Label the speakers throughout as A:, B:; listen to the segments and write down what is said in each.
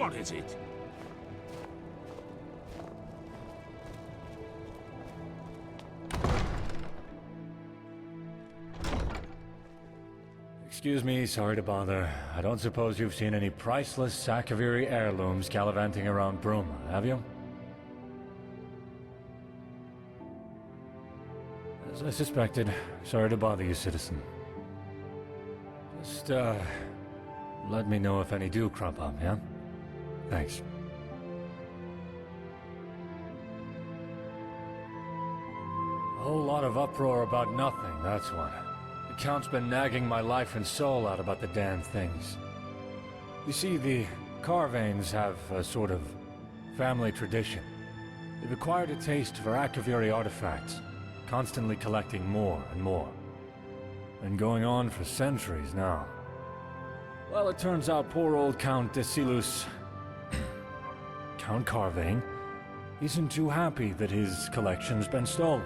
A: What is it?
B: Excuse me, sorry to bother. I don't suppose you've seen any priceless Sakaviri heirlooms gallivanting around Bruma, have you? As I suspected. Sorry to bother you, citizen. Just, let me know if any do crop up, yeah? Thanks. A whole lot of uproar about nothing, that's what. The Count's been nagging my life and soul out about the damn things. You see, the Carvanes have a sort of family tradition. They've acquired a taste for Akaviri artifacts, constantly collecting more and more. Been going on for centuries now. Well, it turns out poor old Count Desilus, Count Carvane, isn't too happy that his collection's been stolen.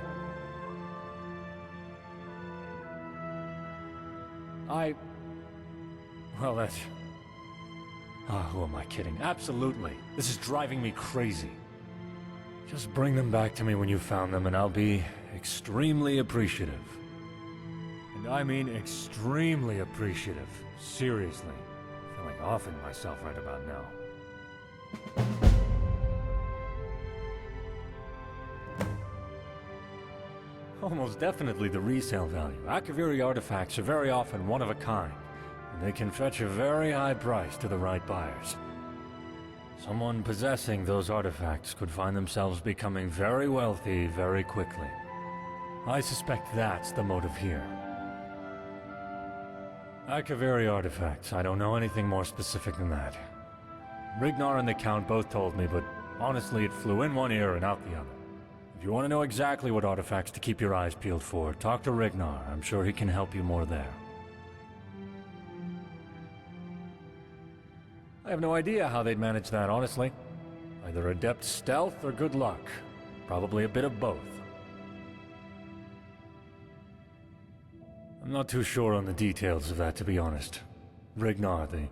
B: Well, that's... who am I kidding? Absolutely. This is driving me crazy. Just bring them back to me when you've found them and I'll be extremely appreciative. And I mean extremely appreciative. Seriously. I feel like offing myself right about now. Almost definitely the resale value. Akaviri artifacts are very often one of a kind, and they can fetch a very high price to the right buyers. Someone possessing those artifacts could find themselves becoming very wealthy very quickly. I suspect that's the motive here. Akaviri artifacts, I don't know anything more specific than that. Rignar and the Count both told me, but honestly it flew in one ear and out the other. If you want to know exactly what artifacts to keep your eyes peeled for, talk to Rignar. I'm sure he can help you more there. I have no idea how they'd manage that, honestly. Either adept stealth or good luck. Probably a bit of both. I'm not too sure on the details of that, to be honest. Rignar, the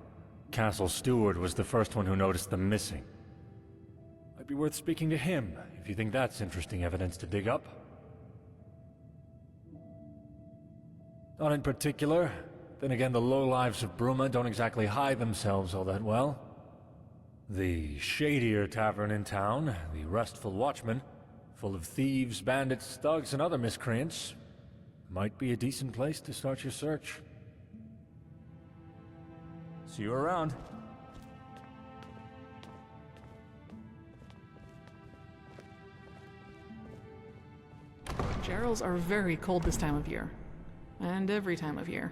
B: castle steward, was the first one who noticed them missing. Might be worth speaking to him, if you think that's interesting evidence to dig up. Not in particular. Then again, the lowlives of Bruma don't exactly hide themselves all that well. The shadier tavern in town, the Restful Watchman, full of thieves, bandits, thugs, and other miscreants, might be a decent place to start your search. See you around.
C: Gerals are very cold this time of year. And every time of year.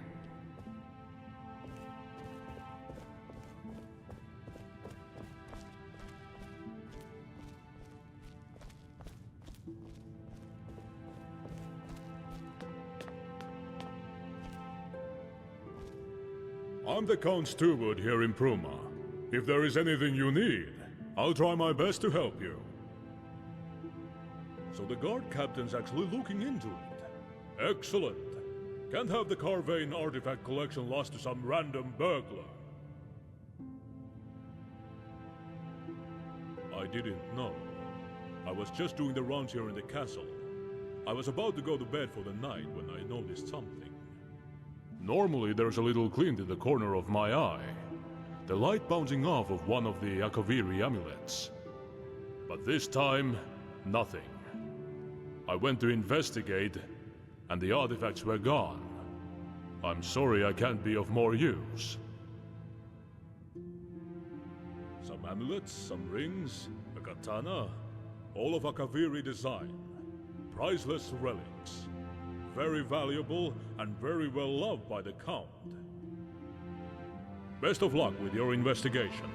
D: I'm the Count Steward here in Bruma. If there is anything you need, I'll try my best to help you. So the guard captain's actually looking into it. Excellent. Can't have the Carvane artifact collection lost to some random burglar. I didn't know. I was just doing the rounds here in the castle. I was about to go to bed for the night when I noticed something. Normally there's a little glint in the corner of my eye. The light bouncing off of one of the Akaviri amulets. But this time, nothing. I went to investigate, and the artifacts were gone. I'm sorry I can't be of more use. Some amulets, some rings, a katana, all of Akaviri design. Priceless relics. Very valuable and very well loved by the Count. Best of luck with your investigation.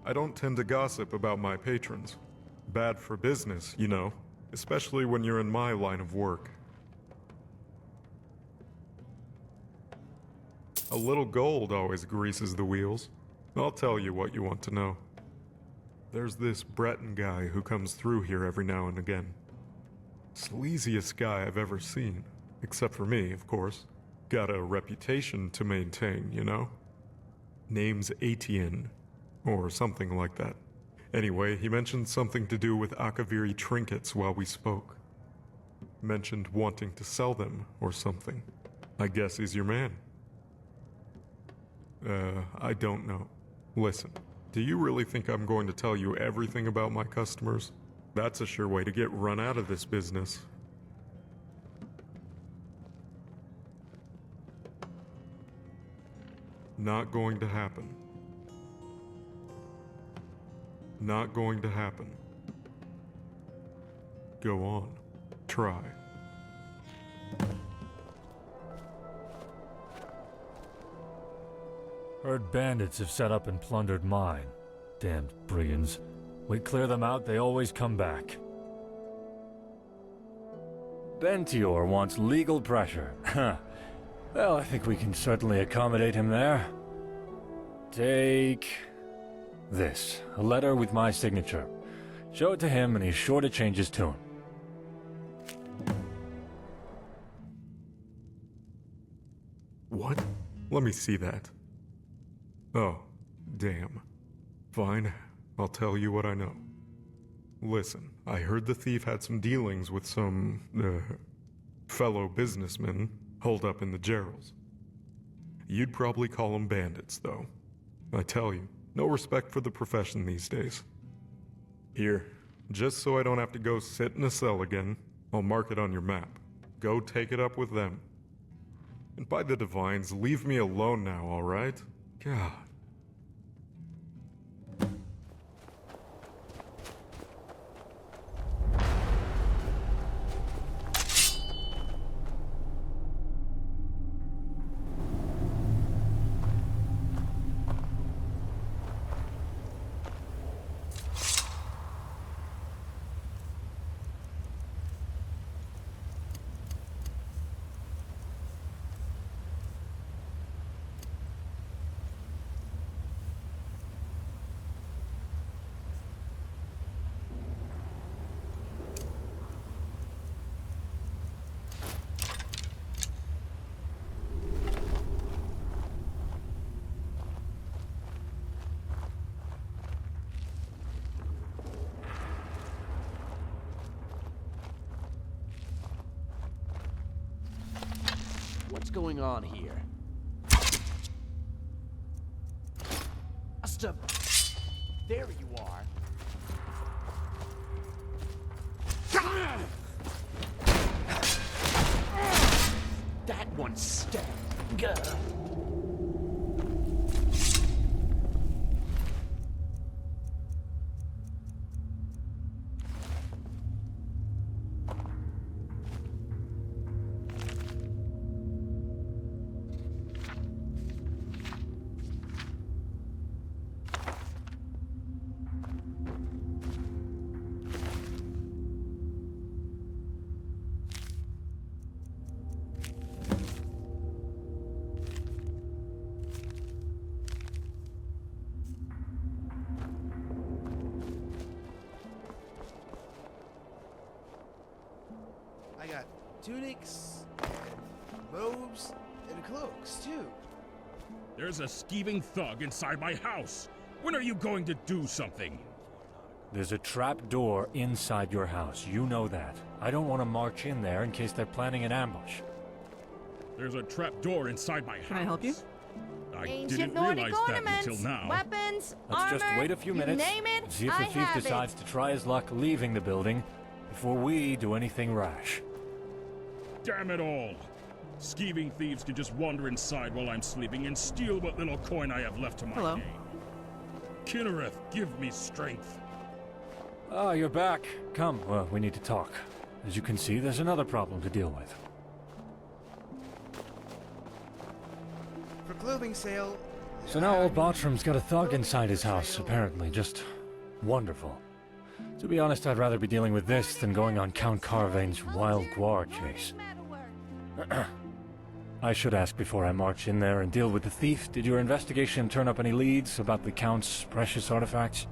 E: I don't tend to gossip about my patrons. Bad for business, you know, especially when you're in my line of work. A little gold always greases the wheels. I'll tell you what you want to know. There's this Breton guy who comes through here every now and again. Sleaziest guy I've ever seen. Except for me, of course. Got a reputation to maintain, you know? Name's Etienne, or something like that. Anyway, he mentioned something to do with Akaviri trinkets while we spoke. Mentioned wanting to sell them, or something. I guess he's your man. I don't know. Listen, do you really think I'm going to tell you everything about my customers? That's a sure way to get run out of this business. Not going to happen. Not going to happen. Go on. Try.
B: Heard bandits have set up and plundered mine. Damned brigands. We clear them out, they always come back. Bentior wants legal pressure. Well, I think we can certainly accommodate him there. Take this. A letter with my signature. Show it to him and he's sure to change his tune.
E: What? Let me see that. Oh, damn. Fine, I'll tell you what I know. Listen, I heard the thief had some dealings with some, fellow businessmen holed up in the Gerals. You'd probably call them bandits, though. I tell you, no respect for the profession these days. Here, just so I don't have to go sit in a cell again, I'll mark it on your map. Go take it up with them. And by the divines, leave me alone now, alright? God.
A: What's going on here? There you are. That one stabbed.
F: I got tunics, and robes, and cloaks, too.
G: There's a skeeving thug inside my house. When are you going to do something?
B: There's a trap door inside your house. You know that. I don't want to march in there in case they're planning an ambush.
G: There's a trap door inside my house.
C: Can I help you?
G: I
H: Ancient
G: didn't
H: Nordic
G: realize that
H: ornaments,
G: until now.
H: weapons,
B: Let's
H: armor,
B: just wait a few minutes,
H: you name it,
B: see if the
H: I
B: thief
H: have
B: decides
H: it.
B: to try his luck leaving the building before we do anything rash.
G: Damn it all! Skeeving thieves can just wander inside while I'm sleeping and steal what little coin I have left to my
C: Hello.
G: name. Kinnereth, give me strength.
B: Ah, you're back. Come, well, we need to talk. As you can see, there's another problem to deal with.
F: For clothing sale...
B: So now old Bartram's got a thug inside his house, apparently. Just wonderful. To be honest, I'd rather be dealing with this than going on Count Carvain's wild guar chase. I should ask before I march in there and deal with the thief. Did your investigation turn up any leads about the Count's precious artifacts?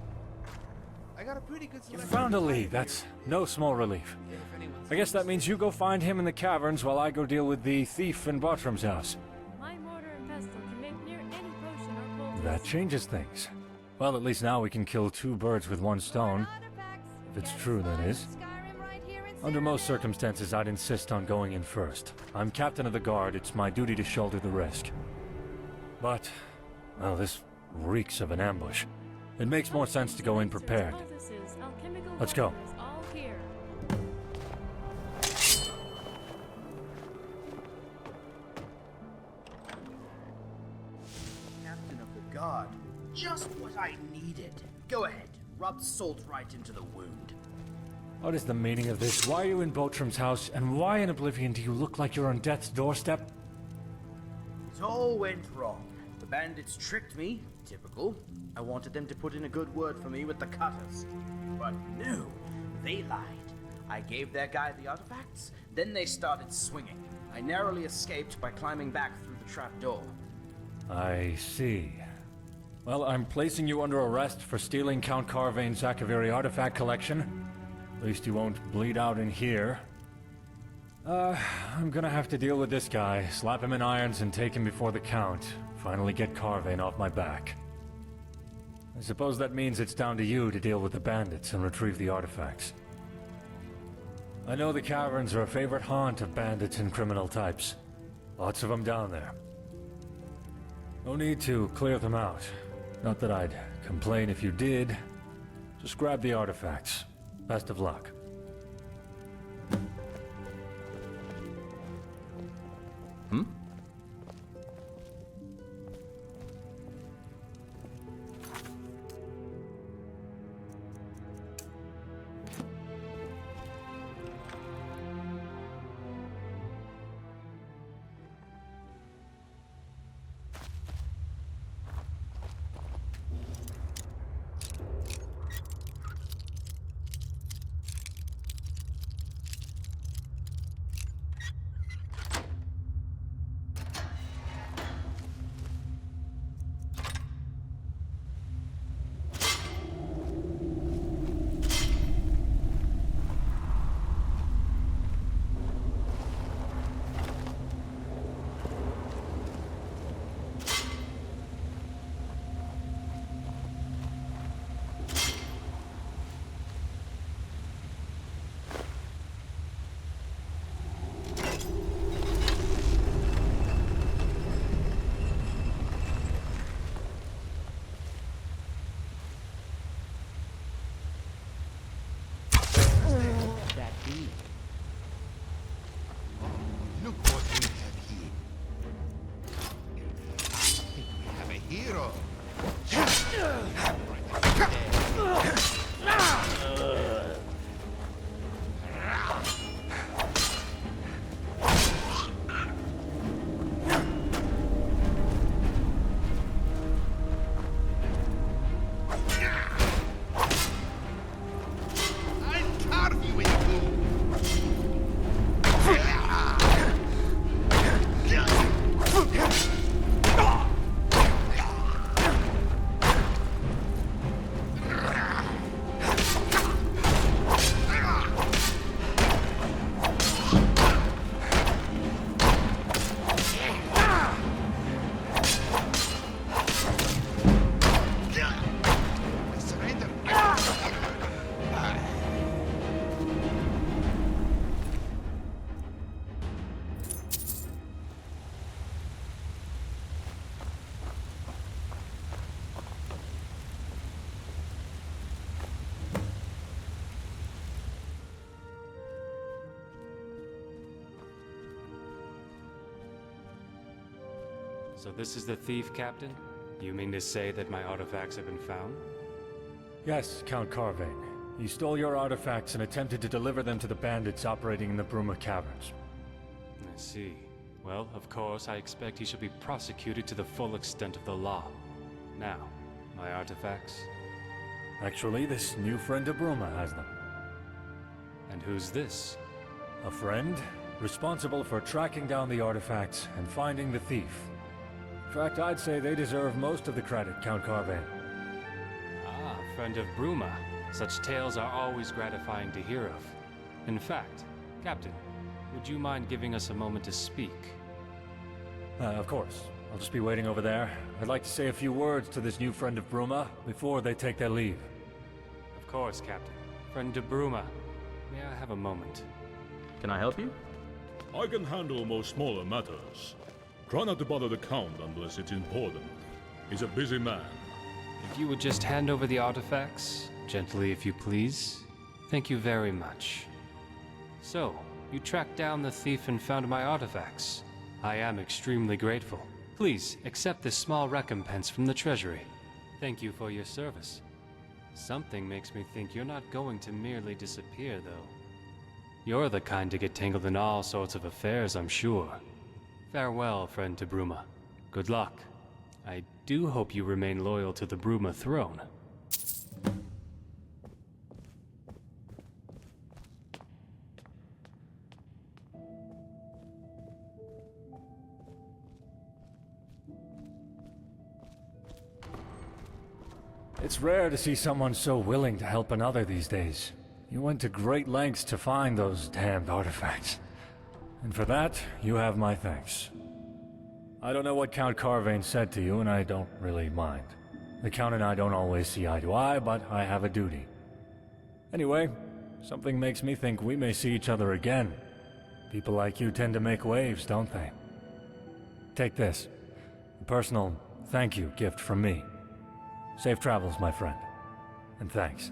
F: I got a pretty good
B: You
F: selection.
B: found a
F: of
B: lead.
F: here.
B: That's no small relief.
F: If anyone's
B: I guess that means you go find him in the caverns while I go deal with the thief in Bartram's house.
H: My mortar and pestle can make near any potion or poultice.
B: That changes things. Well, at least now we can kill two birds with one stone. If it's true, that is. Under most circumstances, I'd insist on going in first. I'm captain of the guard. It's my duty to shoulder the risk. But, well, this reeks of an ambush. It makes more sense to go in prepared. Let's go.
H: All here.
I: Captain of the Guard. Just what I needed. Go ahead, rub salt right into the wound.
B: What is the meaning of this? Why are you in Bartram's house, and why in Oblivion do you look like you're on death's doorstep?
I: It all went wrong. The bandits tricked me. Typical. I wanted them to put in a good word for me with the cutters. But no, they lied. I gave their guy the artifacts, then they started swinging. I narrowly escaped by climbing back through the trap door.
B: I see. Well, I'm placing you under arrest for stealing Count Carvain's Zakaviri artifact collection. At least you won't bleed out in here. I'm gonna have to deal with this guy, slap him in irons and take him before the Count. Finally get Carvain off my back. I suppose that means it's down to you to deal with the bandits and retrieve the artifacts. I know the caverns are a favorite haunt of bandits and criminal types. Lots of them down there. No need to clear them out. Not that I'd complain if you did. Just grab the artifacts. Best of luck.
A: That be?
J: Look what we have here. I think we have a hero. I'll carve you in surrender.
K: So this is the thief, Captain? You mean to say that my artifacts have been found?
B: Yes, Count Carvain. He stole your artifacts and attempted to deliver them to the bandits operating in the Bruma caverns.
K: I see. Well, of course, I expect he should be prosecuted to the full extent of the law. Now, my artifacts?
B: Actually, this new friend of Bruma has them.
K: And who's this?
B: A friend? responsible for tracking down the artifacts and finding the thief. In fact, I'd say they deserve most of the credit, Count Carvain.
K: Ah, friend of Bruma. Such tales are always gratifying to hear of. In fact, Captain, would you mind giving us a moment to speak?
B: Of course. I'll just be waiting over there. I'd like to say a few words to this new friend of Bruma before they take their leave.
K: Of course, Captain. Friend de Bruma, may I have a moment?
I: Can I help you?
D: I can handle most smaller matters. Try not to bother the Count unless it's important. He's a busy man.
K: If you would just hand over the artifacts, gently if you please. Thank you very much. So, you tracked down the thief and found my artifacts. I am extremely grateful. Please, accept this small recompense from the Treasury. Thank you for your service. Something makes me think you're not going to merely disappear, though. You're the kind to get tangled in all sorts of affairs, I'm sure. Farewell, friend to Bruma. Good luck. I do hope you remain loyal to the Bruma throne.
B: It's rare to see someone so willing to help another these days. You went to great lengths to find those damned artifacts. And for that, you have my thanks. I don't know what Count Carvain said to you, and I don't really mind. The Count and I don't always see eye to eye, but I have a duty. Anyway, something makes me think we may see each other again. People like you tend to make waves, don't they? Take this. A personal thank you gift from me. Safe travels, my friend. And thanks.